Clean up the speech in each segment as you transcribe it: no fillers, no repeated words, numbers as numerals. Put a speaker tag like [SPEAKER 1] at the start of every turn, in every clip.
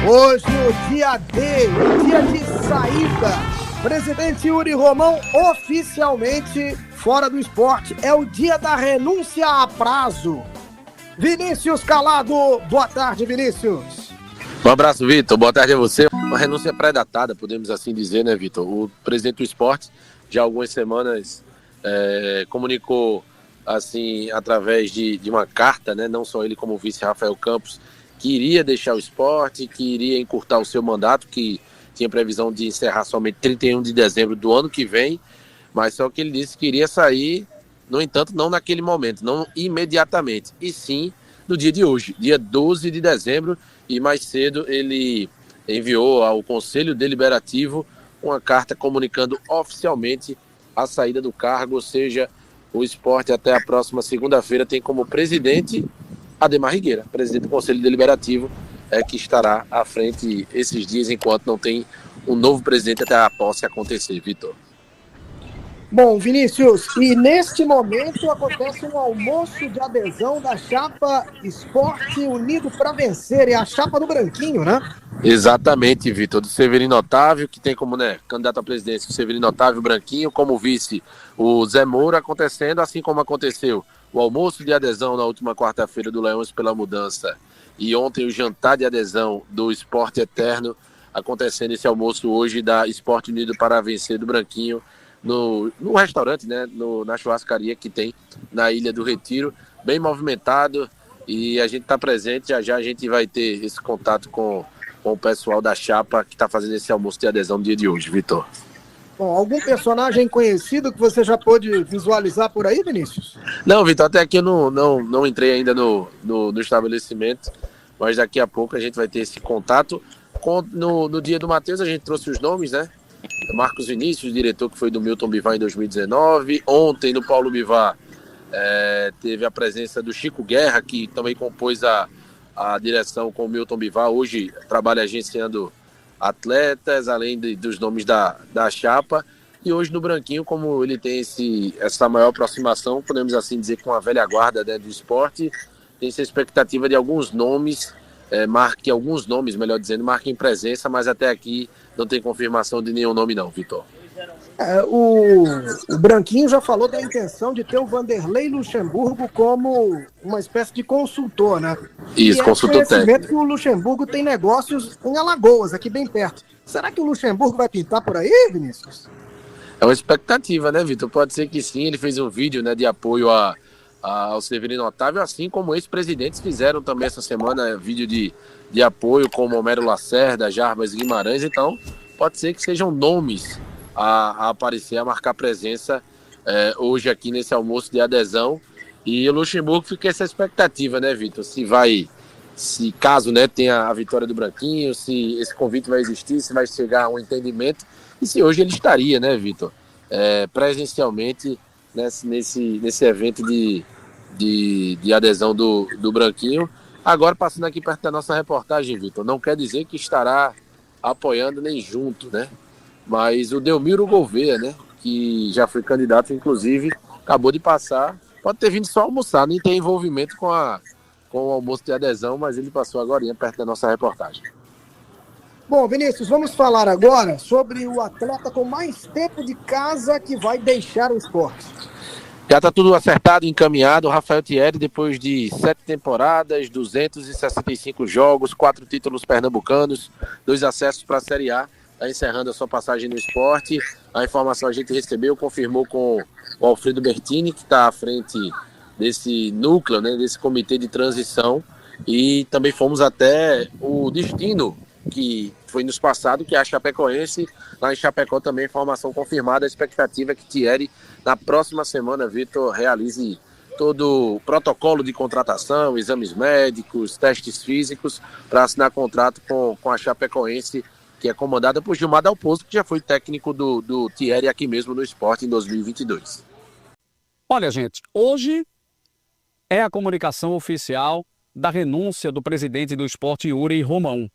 [SPEAKER 1] Hoje o dia D, o dia de saída. Presidente Yuri Romão oficialmente fora do esporte. É o dia da renúncia a prazo. Vinícius Calado, boa tarde, Vinícius.
[SPEAKER 2] Um abraço, Vitor. Boa tarde a você. Uma renúncia pré-datada, podemos assim dizer, né, Vitor? O presidente do esporte, já há algumas semanas, comunicou, assim, através de uma carta, né, não só ele como o vice Rafael Campos, que iria deixar o esporte, que iria encurtar o seu mandato, que tinha previsão de encerrar somente 31 de dezembro do ano que vem, mas só que ele disse que iria sair, no entanto, não naquele momento, não imediatamente, e sim no dia de hoje, dia 12 de dezembro, e mais cedo ele enviou ao Conselho Deliberativo uma carta comunicando oficialmente a saída do cargo, ou seja, o esporte até a próxima segunda-feira tem como presidente Ademar Rigueira, presidente do Conselho Deliberativo, que estará à frente esses dias enquanto não tem um novo presidente até a posse acontecer, Vitor.
[SPEAKER 1] Bom, Vinícius, e neste momento acontece um almoço de adesão da chapa Esporte Unido para Vencer, é a chapa do Branquinho, né?
[SPEAKER 2] Exatamente, Vitor, do Severino Otávio, que tem como candidato à presidência o Severino Otávio Branquinho, como vice o Zé Moura, acontecendo, assim como aconteceu o almoço de adesão na última quarta-feira do Leões pela Mudança e ontem o jantar de adesão do Esporte Eterno, acontecendo esse almoço hoje da Esporte Unido para Vencer do Branquinho, no restaurante, né, na churrascaria que tem na Ilha do Retiro, bem movimentado, e a gente está presente, já a gente vai ter esse contato com o pessoal da chapa que está fazendo esse almoço de adesão no dia de hoje, Vitor.
[SPEAKER 1] Bom, algum personagem conhecido que você já pôde visualizar por aí, Vinícius?
[SPEAKER 2] Não, Vitor, até aqui eu não entrei ainda no estabelecimento, mas daqui a pouco a gente vai ter esse contato. No dia do Matheus a gente trouxe os nomes, né? Marcos Vinícius, diretor que foi do Milton Bivar em 2019. Ontem, no Paulo Bivar, teve a presença do Chico Guerra, que também compôs a direção com o Milton Bivar. Hoje trabalha agenciando atletas, além dos nomes da chapa. E hoje no Branquinho, como ele tem essa maior aproximação, podemos assim dizer, com a velha guarda, né, do esporte, tem essa expectativa de alguns nomes, marquem presença, mas até aqui não tem confirmação de nenhum nome não, Vitor.
[SPEAKER 1] O Branquinho já falou da intenção de ter o Vanderlei Luxemburgo como uma espécie de consultor, né?
[SPEAKER 2] Isso, consultor técnico.
[SPEAKER 1] Que o Luxemburgo tem negócios em Alagoas, aqui bem perto. Será que o Luxemburgo vai pintar por aí, Vinícius?
[SPEAKER 2] É uma expectativa, né, Vitor? Pode ser que sim. Ele fez um vídeo, né, de apoio ao Severino Otávio, assim como ex-presidentes fizeram também essa semana vídeo de apoio, como Homero Lacerda, Jarbas Guimarães. Então, pode ser que sejam nomes a aparecer, a marcar presença hoje aqui nesse almoço de adesão. E o Luxemburgo fica essa expectativa, né, Vitor? Se caso, né, tenha a vitória do Branquinho, se esse convite vai existir, se vai chegar a um entendimento. E se hoje ele estaria, né, Vitor, presencialmente nesse evento de adesão do Branquinho. Agora, passando aqui perto da nossa reportagem, Vitor, não quer dizer que estará apoiando nem junto, né? Mas o Delmiro Gouveia, né, que já foi candidato, inclusive, acabou de passar, pode ter vindo só almoçar, nem ter envolvimento com o almoço de adesão, mas ele passou agora perto da nossa reportagem.
[SPEAKER 1] Bom, Vinícius, vamos falar agora sobre o atleta com mais tempo de casa que vai deixar o esporte.
[SPEAKER 2] Já está tudo acertado, encaminhado. O Rafael Thierry, depois de 7 temporadas, 265 jogos, 4 títulos pernambucanos, 2 acessos para a Série A, está encerrando a sua passagem no esporte. A informação a gente recebeu, confirmou com o Alfredo Bertini, que está à frente desse núcleo, né, desse comitê de transição. E também fomos até o destino que foi nos passado, que é a Chapecoense. Lá em Chapecó também informação confirmada. A expectativa é que Thierry, na próxima semana, Vitor, realize todo o protocolo de contratação, exames médicos, testes físicos, para assinar contrato com a Chapecoense, que é comandada por Gilmar Dalpozo, que já foi técnico do Thierry aqui mesmo no esporte em 2022.
[SPEAKER 3] Olha, gente, hoje é a comunicação oficial da renúncia do presidente do esporte, Yuri Romão.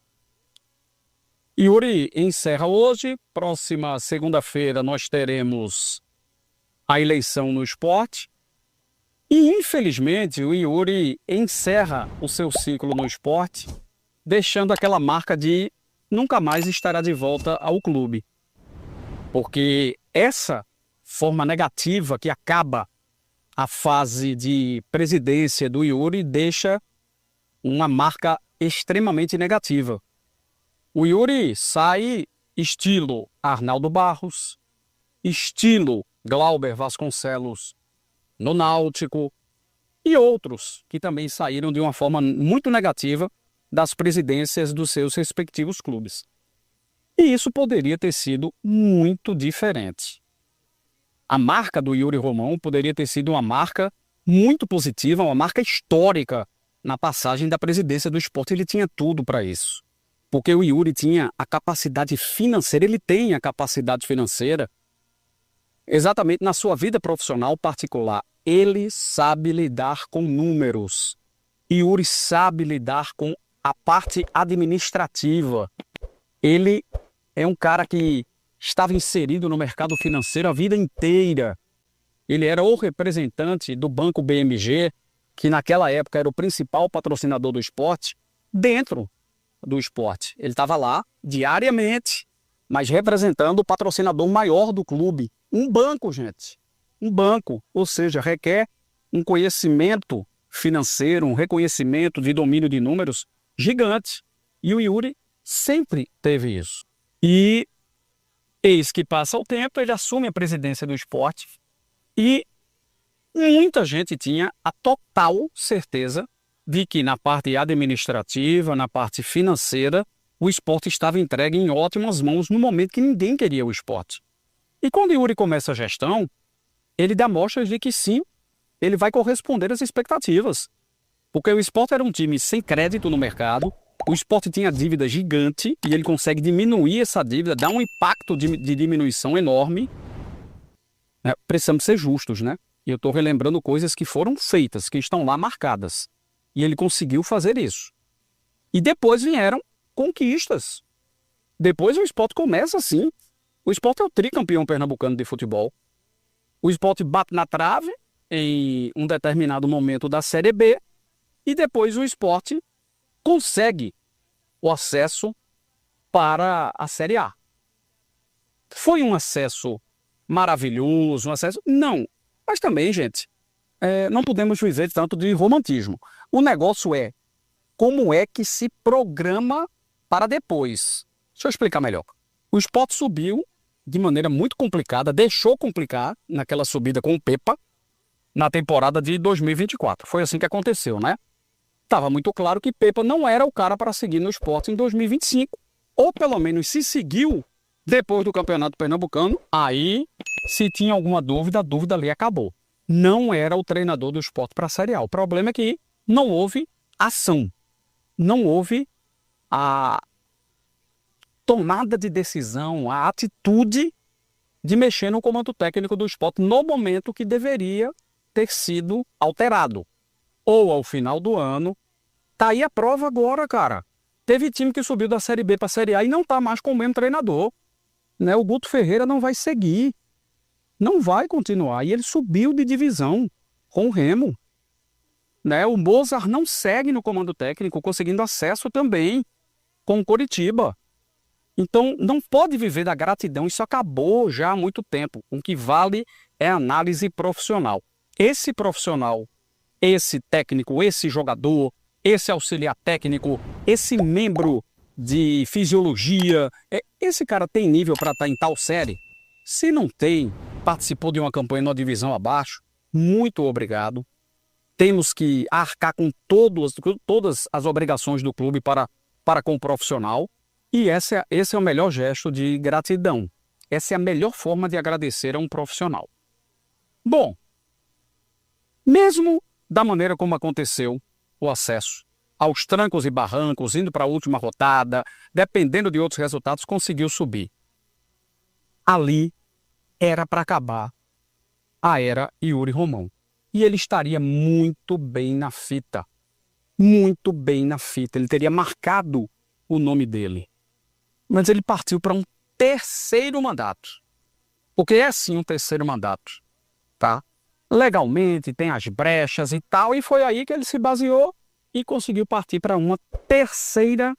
[SPEAKER 3] Yuri encerra hoje. Próxima segunda-feira nós teremos a eleição no esporte. E, infelizmente, o Yuri encerra o seu ciclo no esporte deixando aquela marca de nunca mais estará de volta ao clube. Porque essa forma negativa que acaba a fase de presidência do Yuri deixa uma marca extremamente negativa. O Yuri sai estilo Arnaldo Barros, estilo Glauber Vasconcelos no Náutico e outros que também saíram de uma forma muito negativa das presidências dos seus respectivos clubes. E isso poderia ter sido muito diferente. A marca do Yuri Romão poderia ter sido uma marca muito positiva, uma marca histórica na passagem da presidência do Sport. Ele tinha tudo para isso. Porque o Yuri tinha a capacidade financeira, ele tem a capacidade financeira exatamente na sua vida profissional particular. Ele sabe lidar com números. Yuri sabe lidar com a parte administrativa. Ele é um cara que estava inserido no mercado financeiro a vida inteira. Ele era o representante do Banco BMG, que naquela época era o principal patrocinador do esporte, dentro do esporte. Ele estava lá diariamente, mas representando o patrocinador maior do clube. Um banco, gente. Um banco. Ou seja, requer um conhecimento financeiro, um reconhecimento de domínio de números gigante. E o Yuri sempre teve isso. E eis que passa o tempo, ele assume a presidência do esporte e muita gente tinha a total certeza de que na parte administrativa, na parte financeira, o esporte estava entregue em ótimas mãos no momento que ninguém queria o esporte. E quando o Yuri começa a gestão, ele dá mostras de que sim, ele vai corresponder às expectativas. Porque o esporte era um time sem crédito no mercado, o esporte tinha dívida gigante e ele consegue diminuir essa dívida, dar um impacto de diminuição enorme. Precisamos ser justos, né? E eu estou relembrando coisas que foram feitas, que estão lá marcadas. E ele conseguiu fazer isso. E depois vieram conquistas. Depois o esporte começa assim. O esporte é o tricampeão pernambucano de futebol. O esporte bate na trave em um determinado momento da Série B. E depois o esporte consegue o acesso para a Série A. Foi um acesso maravilhoso, um acesso... Não. Mas também, gente, não podemos dizer tanto de romantismo. O negócio é como é que se programa para depois. Deixa eu explicar melhor. O Sport subiu de maneira muito complicada, deixou complicar naquela subida com o Pepa na temporada de 2024. Foi assim que aconteceu, né? Estava muito claro que Pepa não era o cara para seguir no Sport em 2025. Ou pelo menos se seguiu depois do Campeonato Pernambucano, aí se tinha alguma dúvida, a dúvida ali acabou. Não era o treinador do Sport para a Série A. O problema é que não houve ação. Não houve a tomada de decisão, a atitude de mexer no comando técnico do Sport no momento que deveria ter sido alterado. Ou ao final do ano. Tá aí a prova agora, cara. Teve time que subiu da Série B para a Série A e não tá mais com o mesmo treinador. Né? O Guto Ferreira não vai seguir. Não vai continuar. E ele subiu de divisão com o Remo. Né? O Mozart não segue no comando técnico, conseguindo acesso também com o Coritiba. Então, não pode viver da gratidão. Isso acabou já há muito tempo. O que vale é a análise profissional. Esse profissional, esse técnico, esse jogador, esse auxiliar técnico, esse membro de fisiologia, esse cara tem nível para estar em tal série? Se não tem, participou de uma campanha numa divisão abaixo, muito obrigado. Temos que arcar com todas as obrigações do clube para com o profissional. E esse é o melhor gesto de gratidão. Essa é a melhor forma de agradecer a um profissional. Bom, mesmo da maneira como aconteceu o acesso, aos trancos e barrancos, indo para a última rodada, dependendo de outros resultados, conseguiu subir. Ali era para acabar a era Yuri Romão. E ele estaria muito bem na fita. Muito bem na fita. Ele teria marcado o nome dele. Mas ele partiu para um terceiro mandato. Porque é sim um terceiro mandato. Tá? Legalmente, tem as brechas e tal. E foi aí que ele se baseou e conseguiu partir para uma terceira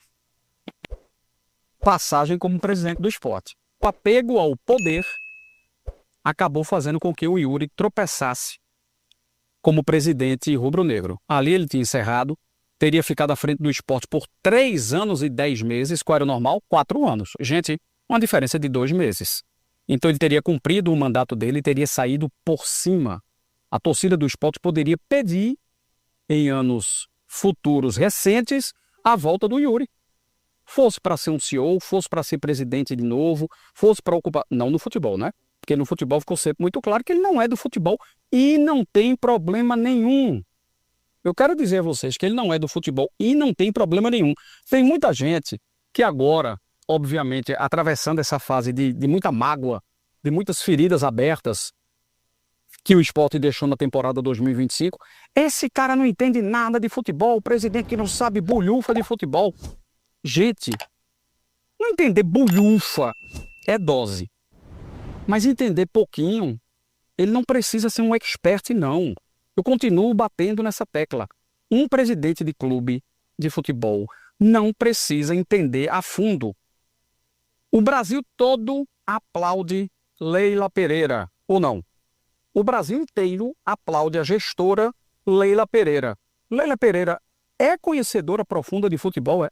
[SPEAKER 3] passagem como presidente do Sport. O apego ao poder acabou fazendo com que o Yuri tropeçasse como presidente rubro-negro. Ali ele tinha encerrado, teria ficado à frente do Sport por 3 anos e 10 meses, qual era o normal? 4 anos. Gente, uma diferença de 2 meses. Então ele teria cumprido o mandato dele e teria saído por cima. A torcida do Sport poderia pedir, em anos futuros recentes, a volta do Yuri. Fosse para ser um CEO, fosse para ser presidente de novo, fosse para ocupar... Não no futebol, né? Porque no futebol ficou sempre muito claro que ele não é do futebol e não tem problema nenhum. Eu quero dizer a vocês que ele não é do futebol e não tem problema nenhum. Tem muita gente que agora, obviamente, atravessando essa fase de muita mágoa, de muitas feridas abertas que o Sport deixou na temporada 2025, esse cara não entende nada de futebol, o presidente que não sabe bulhufa de futebol. Gente, não entender bulhufa é dose. Mas entender pouquinho, ele não precisa ser um expert, não. Eu continuo batendo nessa tecla. Um presidente de clube de futebol não precisa entender a fundo. O Brasil todo aplaude Leila Pereira, ou não? O Brasil inteiro aplaude a gestora Leila Pereira. Leila Pereira é conhecedora profunda de futebol, é?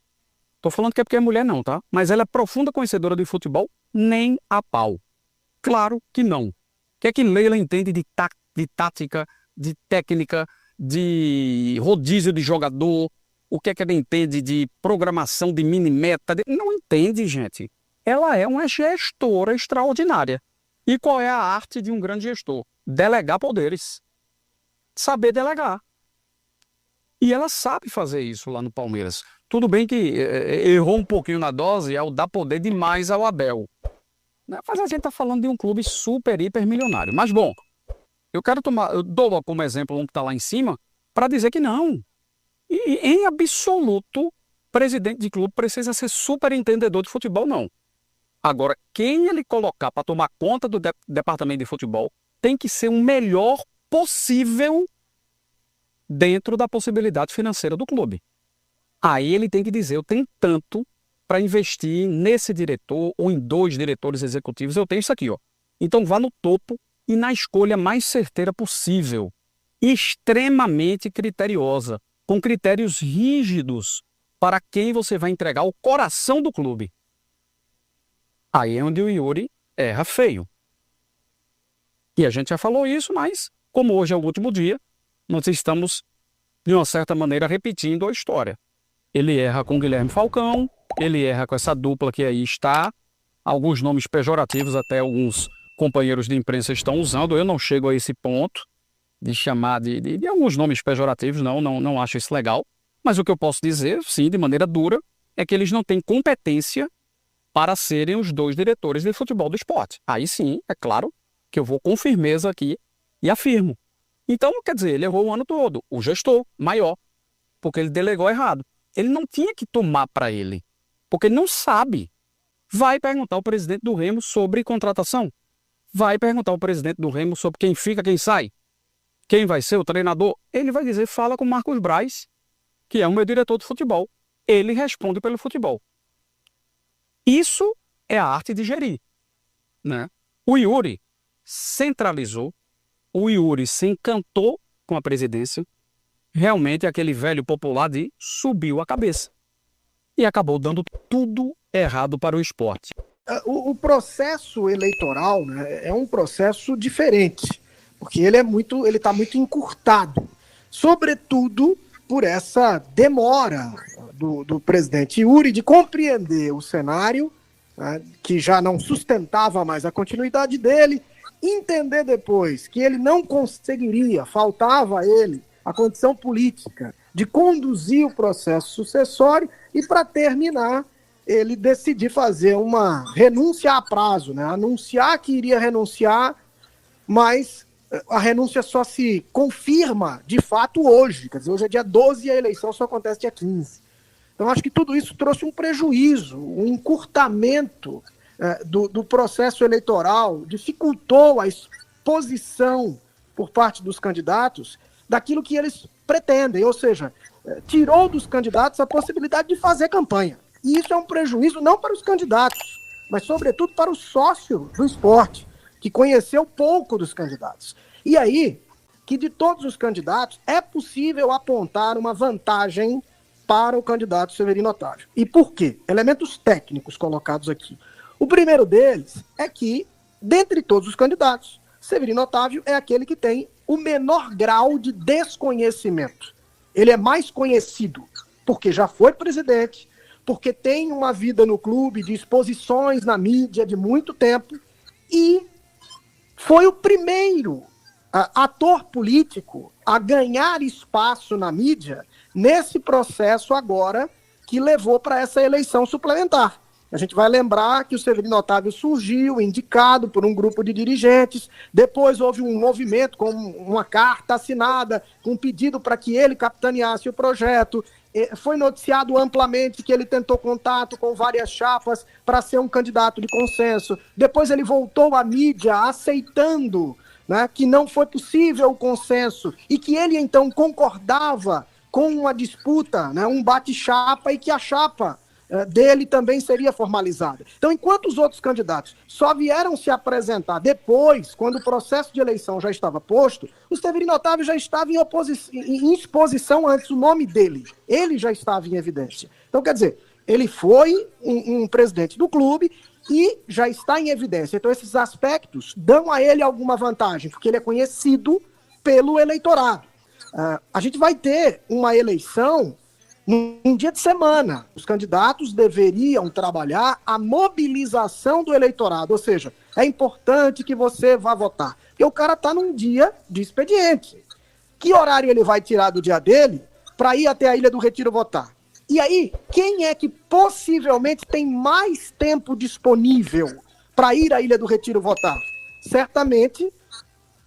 [SPEAKER 3] Tô falando que é porque é mulher não, tá? Mas ela é profunda conhecedora de futebol? Nem a pau. Claro que não. O que é que Leila entende de tática, de técnica, de rodízio de jogador? O que é que ela entende de programação de mini-meta? Não entende, gente. Ela é uma gestora extraordinária. E qual é a arte de um grande gestor? Delegar poderes. Saber delegar. E ela sabe fazer isso lá no Palmeiras. Tudo bem que errou um pouquinho na dose ao dar poder demais ao Abel. Mas a gente está falando de um clube super, hiper milionário. Mas bom, eu dou como exemplo um que está lá em cima, para dizer que não. E em absoluto, presidente de clube precisa ser super entendedor de futebol, não. Agora, quem ele colocar para tomar conta do departamento de futebol tem que ser o melhor possível dentro da possibilidade financeira do clube. Aí ele tem que dizer, eu tenho tanto para investir nesse diretor ou em 2 diretores executivos, eu tenho isso aqui, ó. Então vá no topo e na escolha mais certeira possível, extremamente criteriosa, com critérios rígidos para quem você vai entregar o coração do clube. Aí é onde o Yuri erra feio. E a gente já falou isso, mas como hoje é o último dia, nós estamos, de uma certa maneira, repetindo a história. Ele erra com Guilherme Falcão, ele erra com essa dupla que aí está, alguns nomes pejorativos até alguns companheiros de imprensa estão usando, eu não chego a esse ponto de chamar de alguns nomes pejorativos, não acho isso legal, mas o que eu posso dizer, sim, de maneira dura, é que eles não têm competência para serem os 2 diretores de futebol do esporte. Aí sim, é claro que eu vou com firmeza aqui e afirmo. Então, quer dizer, ele errou o ano todo, o gestor maior, porque ele delegou errado. Ele não tinha que tomar para ele, porque ele não sabe. Vai perguntar ao presidente do Remo sobre contratação. Vai perguntar ao presidente do Remo sobre quem fica, quem sai. Quem vai ser o treinador? Ele vai dizer, fala com o Marcos Braz, que é o meu diretor de futebol. Ele responde pelo futebol. Isso é a arte de gerir, né? O Yuri centralizou, o Yuri se encantou com a presidência, realmente aquele velho popular de subiu a cabeça. E acabou dando tudo errado para o esporte.
[SPEAKER 1] O processo eleitoral, né, é um processo diferente, porque ele está muito encurtado, sobretudo por essa demora do presidente Yuri de compreender o cenário, né, que já não sustentava mais a continuidade dele, entender depois que ele não conseguiria, faltava a ele a condição política de conduzir o processo sucessório e, para terminar, ele decidir fazer uma renúncia a prazo, né? Anunciar que iria renunciar, mas a renúncia só se confirma de fato hoje. Quer dizer, hoje é dia 12 e a eleição só acontece dia 15. Então, acho que tudo isso trouxe um prejuízo, um encurtamento do processo eleitoral, dificultou a exposição por parte dos candidatos daquilo que eles pretendem, ou seja, tirou dos candidatos a possibilidade de fazer campanha. E isso é um prejuízo não para os candidatos, mas sobretudo para o sócio do esporte, que conheceu pouco dos candidatos. E aí, que de todos os candidatos, é possível apontar uma vantagem para o candidato Severino Otávio. E por quê? Elementos técnicos colocados aqui. O primeiro deles é que, dentre todos os candidatos, Severino Otávio é aquele que tem o menor grau de desconhecimento. Ele é mais conhecido porque já foi presidente, porque tem uma vida no clube de exposições na mídia de muito tempo e foi o primeiro ator político a ganhar espaço na mídia nesse processo agora que levou para essa eleição suplementar. A gente vai lembrar que o Severino Otávio surgiu indicado por um grupo de dirigentes, depois houve um movimento com uma carta assinada, com um pedido para que ele capitaneasse o projeto, foi noticiado amplamente que ele tentou contato com várias chapas para ser um candidato de consenso, depois ele voltou à mídia aceitando, né, que não foi possível o consenso e que ele então concordava com uma disputa, né, um bate-chapa e que a chapa dele também seria formalizada. Então, enquanto os outros candidatos só vieram se apresentar depois, quando o processo de eleição já estava posto, o Severino Otávio já estava em exposição antes, o nome dele. Ele já estava em evidência. Então, quer dizer, ele foi um presidente do clube e já está em evidência. Então, esses aspectos dão a ele alguma vantagem, porque ele é conhecido pelo eleitorado. A gente vai ter uma eleição num dia de semana. Os candidatos deveriam trabalhar a mobilização do eleitorado, ou seja, é importante que você vá votar, porque o cara está num dia de expediente. Que horário ele vai tirar do dia dele para ir até a Ilha do Retiro votar? E aí, quem é que possivelmente tem mais tempo disponível para ir à Ilha do Retiro votar? Certamente,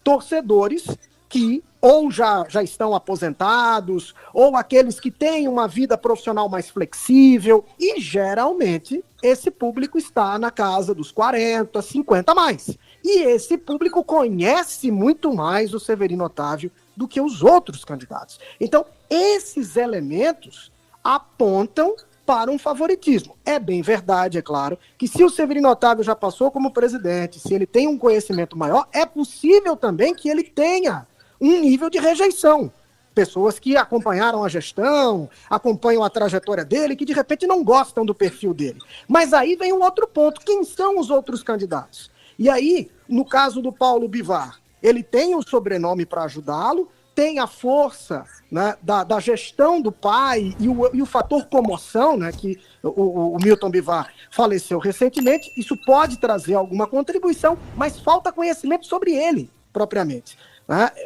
[SPEAKER 1] torcedores que ou já estão aposentados, ou aqueles que têm uma vida profissional mais flexível, e geralmente esse público está na casa dos 40, 50 a mais. E esse público conhece muito mais o Severino Otávio do que os outros candidatos. Então, esses elementos apontam para um favoritismo. É bem verdade, é claro, que se o Severino Otávio já passou como presidente, se ele tem um conhecimento maior, é possível também que ele tenha um nível de rejeição. Pessoas que acompanharam a gestão, acompanham a trajetória dele, que de repente não gostam do perfil dele. Mas aí vem um outro ponto. Quem são os outros candidatos? E aí, no caso do Paulo Bivar, ele tem o sobrenome para ajudá-lo, tem a força, né, da gestão do pai e o fator comoção, né, que o Milton Bivar faleceu recentemente. Isso pode trazer alguma contribuição, mas falta conhecimento sobre ele, propriamente.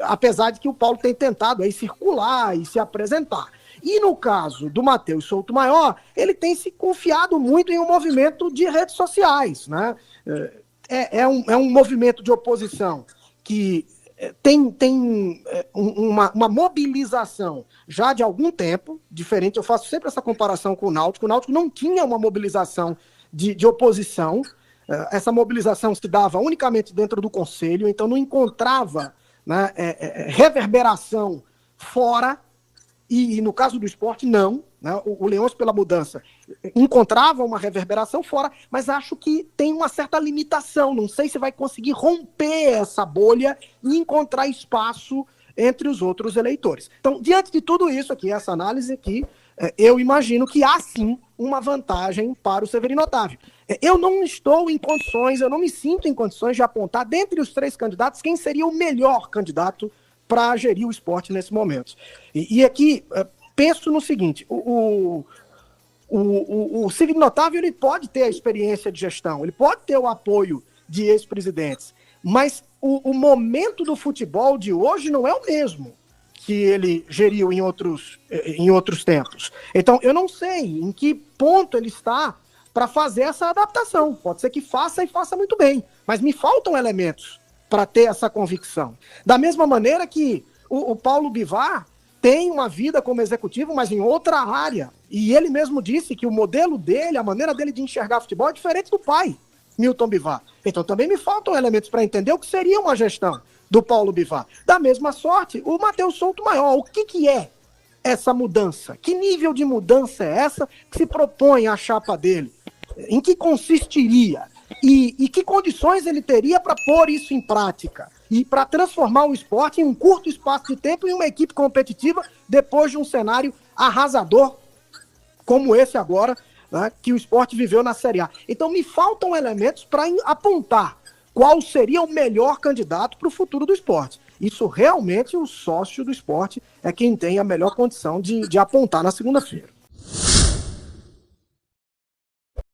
[SPEAKER 1] Apesar de que o Paulo tem tentado aí circular e se apresentar. E no caso do Matheus Souto Maior, ele tem se confiado muito em um movimento de redes sociais, né? É um movimento de oposição que tem uma mobilização já de algum tempo, diferente. Eu faço sempre essa comparação com o Náutico. O Náutico não tinha uma mobilização de oposição. Essa mobilização se dava unicamente dentro do conselho, então não encontrava, né, reverberação fora, e no caso do esporte, não. Né, o Leões pela Mudança encontrava uma reverberação fora, mas acho que tem uma certa limitação. Não sei se vai conseguir romper essa bolha e encontrar espaço entre os outros eleitores. Então, diante de tudo isso aqui, essa análise aqui, eu imagino que há sim uma vantagem para o Severino Otávio. Eu não estou em condições, eu não me sinto em condições de apontar, dentre os três candidatos, quem seria o melhor candidato para gerir o esporte nesse momento. E aqui, penso no seguinte, o Severino Otávio, ele pode ter a experiência de gestão, ele pode ter o apoio de ex-presidentes, mas o momento do futebol de hoje não é o mesmo que ele geriu em outros tempos. Então, eu não sei em que ponto ele está para fazer essa adaptação. Pode ser que faça e faça muito bem, mas me faltam elementos para ter essa convicção. Da mesma maneira que o Paulo Bivar tem uma vida como executivo, mas em outra área. E ele mesmo disse que o modelo dele, a maneira dele de enxergar futebol é diferente do pai, Milton Bivar. Então também me faltam elementos para entender o que seria uma gestão do Paulo Bivar. Da mesma sorte, o Matheus Souto Maior. O que é essa mudança? Que nível de mudança é essa que se propõe a chapa dele? Em que consistiria? E que condições ele teria para pôr isso em prática? E para transformar o esporte em um curto espaço de tempo em uma equipe competitiva depois de um cenário arrasador como esse agora, né, que o esporte viveu na Série A. Então me faltam elementos para apontar qual seria o melhor candidato para o futuro do esporte. Isso realmente o sócio do esporte é quem tem a melhor condição de apontar na segunda-feira.